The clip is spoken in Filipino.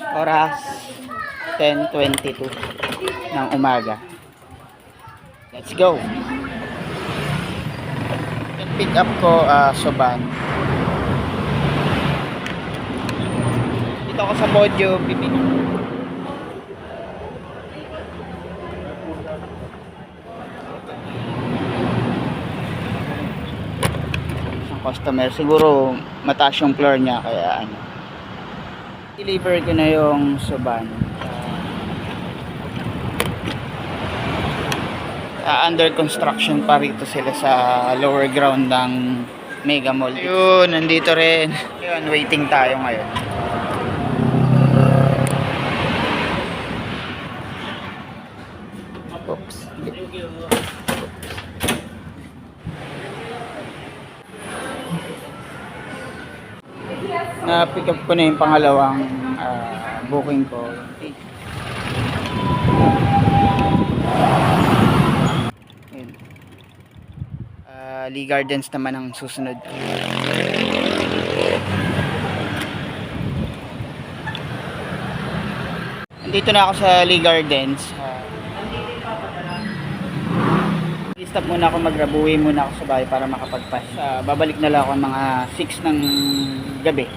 Oras 10:22 ng umaga. Let's go. Yung pick up ko Suban. Dito ako sa Podio bibili. Isang customer, siguro mataas yung floor niya kaya ano. Deliver ko na yung Suban. Under construction pa rito sila sa lower ground ng Mega Mall. Yun, nandito rin. Yun, waiting tayo ngayon. Oops. Na-pick up ko na yung pangalawang booking ko. Lee Gardens naman ang susunod. Dito na ako sa Lee Gardens. I-stop muna ako, magrabuwi muna ako sa bahay para makapagpas. Babalik na lang ako mga 6 ng gabi.